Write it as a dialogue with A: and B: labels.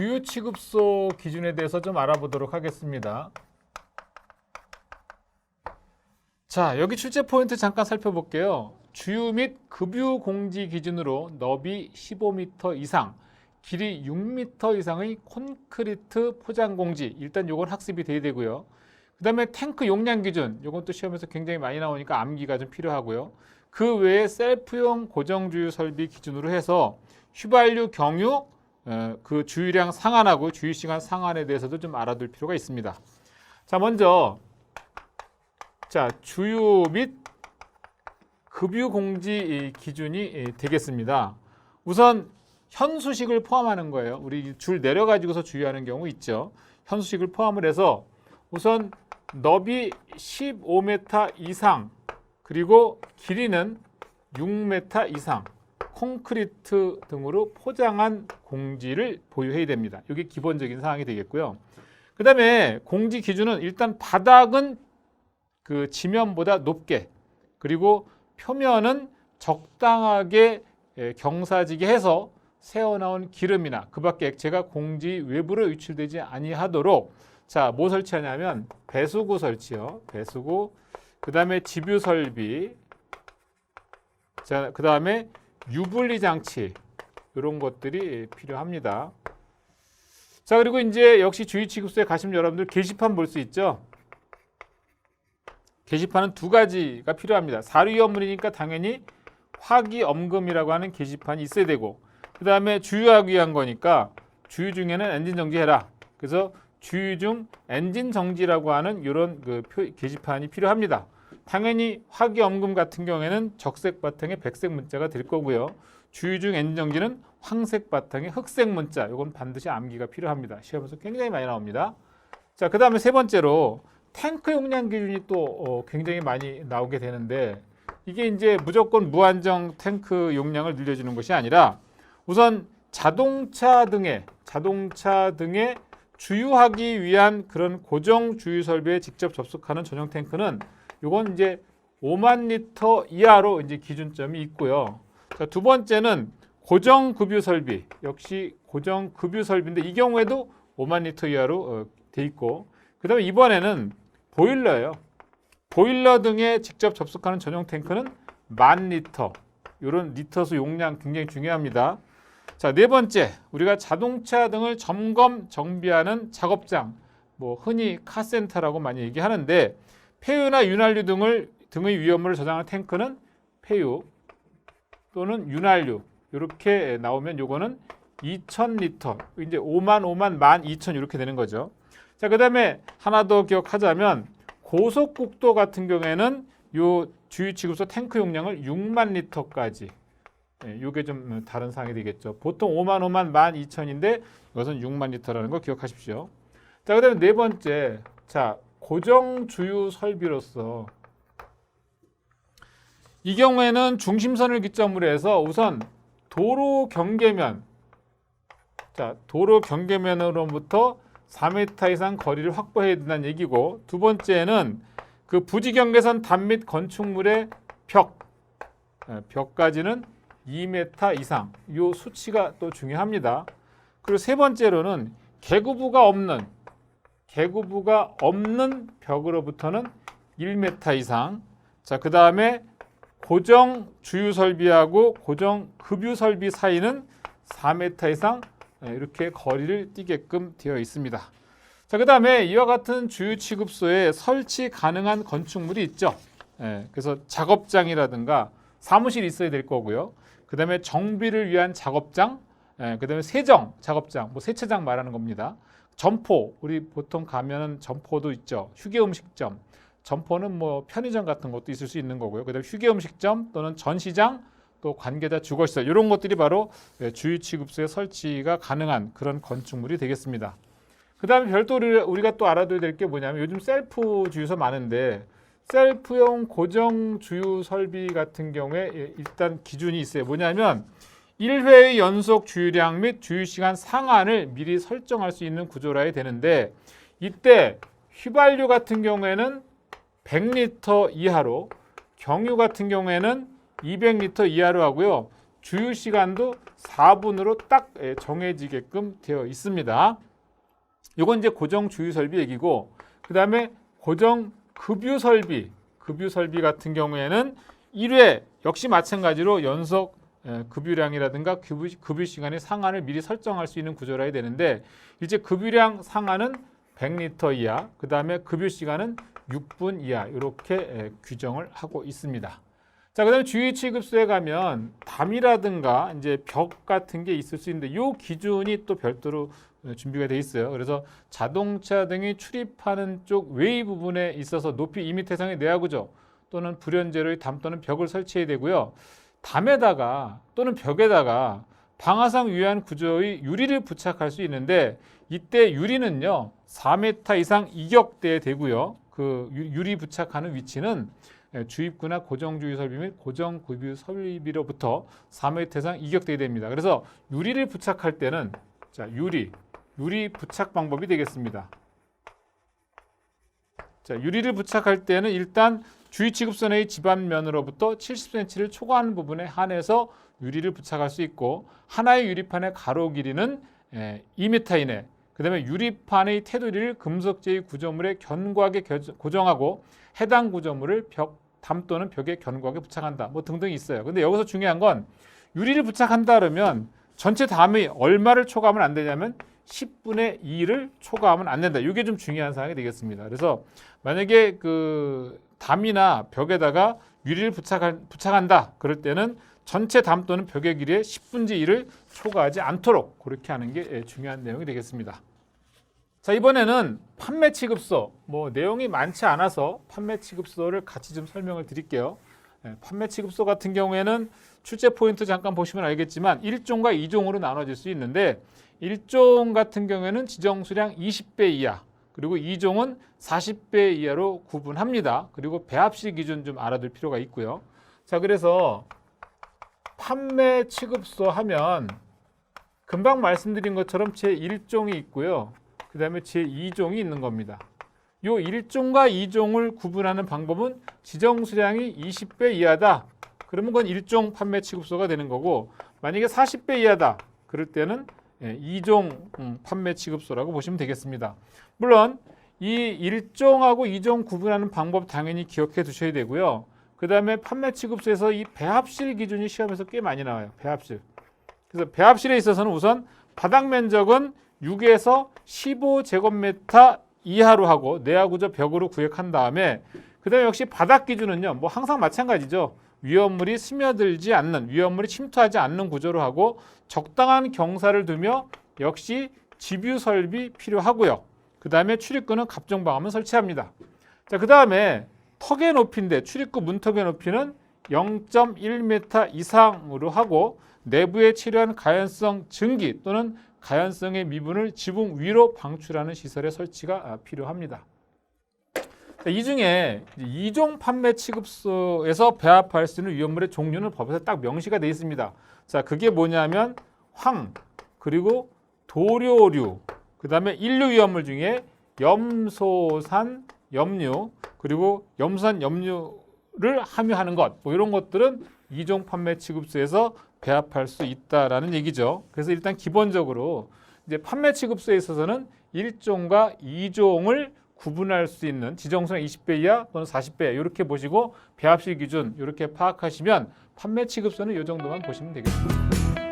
A: 주유 취급소 기준에 대해서 좀 알아보도록 하겠습니다. 자, 여기 출제 포인트 잠깐 살펴볼게요. 주유 및 급유 공지 기준으로 너비 15m 이상, 길이 6m 이상의 콘크리트 포장 공지. 일단 요건 학습이 돼야 되고요. 그 다음에 탱크 용량 기준. 요건 또 시험에서 굉장히 많이 나오니까 암기가 좀 필요하고요. 그 외에 셀프용 고정주유 설비 기준으로 해서 휘발유, 경유, 그 주유량 상한하고 주유시간 상한에 대해서도 좀 알아둘 필요가 있습니다. 자, 먼저 주유 및 급유 공지 기준이 되겠습니다. 우선 현수식을 포함하는 거예요. 우리 줄 내려가지고서 주유하는 경우 있죠. 현수식을 포함을 해서 우선 너비 15m 이상 그리고 길이는 6m 이상 콘크리트 등으로 포장한 공지를 보유해야 됩니다. 이게 기본적인 사항이 되겠고요. 그 다음에 공지 기준은 일단 바닥은 그 지면보다 높게, 그리고 표면은 적당하게 경사지게 해서 새어나온 기름이나 그 밖의 액체가 공지 외부로 유출되지 아니하도록 뭐 설치하냐면 배수구 설치요. 배수구, 그 다음에 지뷰 설비, 그 다음에 유분리 장치, 이런 것들이 필요합니다. 자, 그리고 이제 역시 주유 취급소에 가시면 여러분들 게시판 볼 수 있죠. 게시판은 두 가지가 필요합니다. 사료위험물이니까 당연히 화기엄금이라고 하는 게시판이 있어야 되고, 그 다음에 주유하기 위한 거니까 주유 중에는 엔진 정지해라. 그래서 주유 중 엔진 정지라고 하는 이런 게시판이 필요합니다. 당연히 화기엄금 같은 경우에는 적색 바탕에 백색 문자가 될 거고요. 주유 중 엔진 정지는 황색 바탕에 흑색 문자. 이건 반드시 암기가 필요합니다. 시험에서 굉장히 많이 나옵니다. 자, 그 다음에 세 번째로 탱크 용량 기준이 또 굉장히 많이 나오게 되는데, 이게 이제 무조건 무한정 탱크 용량을 늘려주는 것이 아니라 우선 자동차 등에 주유하기 위한 그런 고정 주유 설비에 직접 접속하는 전용 탱크는 이건 이제 5만 리터 이하로 이제 기준점이 있고요. 자, 두 번째는 고정 급유 설비, 역시 고정 급유 설비인데 이 경우에도 5만 리터 이하로 돼 있고, 그다음에 이번에는 보일러예요. 보일러 등에 직접 접속하는 전용 탱크는 10,000리터. 이런 리터수 용량 굉장히 중요합니다. 자, 네 번째, 우리가 자동차 등을 점검, 정비하는 작업장, 흔히 카센터라고 많이 얘기하는데, 폐유나 윤활유 등의 위험을 저장하는 탱크는 폐유 또는 윤활유, 이렇게 나오면 요거는 2,000리터, 이제 5만, 12,000 이렇게 되는 거죠. 자, 그 다음에 하나 더 기억하자면 고속국도 같은 경우에는 요 주유 취급소 탱크 용량을 6만 리터까지, 이게 좀 다른 사항이 되겠죠. 보통 5만, 12,000인데 이것은 6만 리터라는 거 기억하십시오. 자, 그 다음에 네 번째, 고정 주유 설비로서 이 경우에는 중심선을 기점으로 해서 우선 도로 경계면, 도로 경계면으로부터 4m 이상 거리를 확보해야 된다는 얘기고, 두 번째는 그 부지 경계선 담 및 건축물의 벽까지는 2m 이상, 이 수치가 또 중요합니다. 그리고 세 번째로는 개구부가 없는 벽으로부터는 1m 이상. 자, 그 다음에 고정 주유 설비하고 고정 급유 설비 사이는 4m 이상 이렇게 거리를 띄게끔 되어 있습니다. 자, 그 다음에 이와 같은 주유 취급소에 설치 가능한 건축물이 있죠. 그래서 작업장이라든가 사무실이 있어야 될 거고요. 그 다음에 정비를 위한 작업장, 그 다음에 세정 작업장, 세차장 말하는 겁니다. 점포, 우리 보통 가면은 점포도 있죠. 휴게음식점, 점포는 편의점 같은 것도 있을 수 있는 거고요. 그 다음에 휴게음식점 또는 전시장, 또 관계자 주거시설, 이런 것들이 바로 주유 취급소에 설치가 가능한 그런 건축물이 되겠습니다. 그 다음에 별도로 우리가 또 알아둬야 될 게 뭐냐면, 요즘 셀프 주유소 많은데 셀프용 고정 주유 설비 같은 경우에 일단 기준이 있어요. 뭐냐면 1회의 연속 주유량 및 주유시간 상한을 미리 설정할 수 있는 구조라야 되는데, 이때 휘발유 같은 경우에는 100리터 이하로, 경유 같은 경우에는 200리터 이하로 하고요. 주유 시간도 4분으로 딱 정해지게끔 되어 있습니다. 이건 이제 고정 주유 설비 얘기고, 그 다음에 고정 급유 설비 같은 경우에는 1회 역시 마찬가지로 연속 급유량이라든가 급유 시간의 상한을 미리 설정할 수 있는 구조라 해야 되는데, 이제 급유량 상한은 100리터 이하, 그 다음에 급유 시간은 6분 이하 이렇게 규정을 하고 있습니다. 자, 그다음에 주유 취급소에 가면 담이라든가 이제 벽 같은 게 있을 수 있는데 이 기준이 또 별도로 준비가 돼 있어요. 그래서 자동차 등이 출입하는 쪽 외의 부분에 있어서 높이 2m 이상의 내화구조 또는 불연제로의 담 또는 벽을 설치해야 되고요. 담에다가 또는 벽에다가 방화상 유효한 구조의 유리를 부착할 수 있는데, 이때 유리는요 4m 이상 이격돼야 되고요. 그 유리 부착하는 위치는 주입구나 고정주유 설비 및 고정급유 설비로부터 4m 이상 이격돼야 됩니다. 그래서 유리를 부착할 때는 자, 유리 부착 방법이 되겠습니다. 자, 유리를 부착할 때는 일단 주유 취급선의 지반면으로부터 70cm를 초과하는 부분에 한해서 유리를 부착할 수 있고, 하나의 유리판의 가로 길이는 2m 이내, 그 다음에 유리판의 테두리를 금속재의 구조물에 견고하게 고정하고 해당 구조물을 담 또는 벽에 견고하게 부착한다. 뭐 등등이 있어요. 근데 여기서 중요한 건 유리를 부착한다 그러면 전체 담이 얼마를 초과하면 안 되냐면 10분의 2를 초과하면 안 된다. 이게 좀 중요한 사항이 되겠습니다. 그래서 만약에 그 담이나 벽에다가 유리를 부착한다 그럴 때는 전체 담 또는 벽의 길이의 10분의 1을 초과하지 않도록 그렇게 하는 게 중요한 내용이 되겠습니다. 자, 이번에는 판매 취급소, 뭐 내용이 많지 않아서 판매 취급소를 같이 좀 설명을 드릴게요. 판매 취급소 같은 경우에는 출제 포인트 잠깐 보시면 알겠지만 1종과 2종으로 나눠질 수 있는데, 1종 같은 경우에는 지정 수량 20배 이하, 그리고 2종은 40배 이하로 구분합니다. 그리고 배합식 기준 좀 알아둘 필요가 있고요. 자, 그래서 판매 취급소 하면 금방 말씀드린 것처럼 제1종이 있고요. 그 다음에 제2종이 있는 겁니다. 이 1종과 2종을 구분하는 방법은 지정 수량이 20배 이하다. 그러면 그건 1종 판매 취급소가 되는 거고, 만약에 40배 이하다. 그럴 때는 2종 판매 취급소라고 보시면 되겠습니다. 물론 이 1종하고 2종 구분하는 방법 당연히 기억해 두셔야 되고요. 그 다음에 판매 취급소에서 이 배합실 기준이 시험에서 꽤 많이 나와요. 배합실. 그래서 배합실에 있어서는 우선 바닥 면적은 6에서 15제곱미터 이하로 하고 내화구조 벽으로 구획한 다음에, 그 다음에 역시 바닥 기준은요 뭐 항상 마찬가지죠. 위험물이 스며들지 않는, 위험물이 침투하지 않는 구조로 하고, 적당한 경사를 두며 역시 집유 설비 필요하고요. 그 다음에 출입구는 갑종 방음을 설치합니다. 자, 그 다음에 턱의 높이인데 출입구 문턱의 높이는 0.1m 이상으로 하고, 내부에 체류한 가연성 증기 또는 가연성의 미분을 지붕 위로 방출하는 시설의 설치가 필요합니다. 이 중에 2종 판매 취급소에서 배합할 수 있는 위험물의 종류는 법에서 딱 명시가 되어 있습니다. 자, 그게 뭐냐면 황, 그리고 도료류, 그 다음에 인류 위험물 중에 염소산 염류, 그리고 염소산 염류를 함유하는 것, 뭐 이런 것들은 2종 판매 취급소에서 배합할 수 있다라는 얘기죠. 그래서 일단 기본적으로 이제 판매 취급소에 있어서는 1종과 2종을 구분할 수 있는 지정수량 20배 이하 또는 40배 이하 이렇게 보시고, 배합식 기준 이렇게 파악하시면 판매 취급소는 이 정도만 보시면 되겠습니다.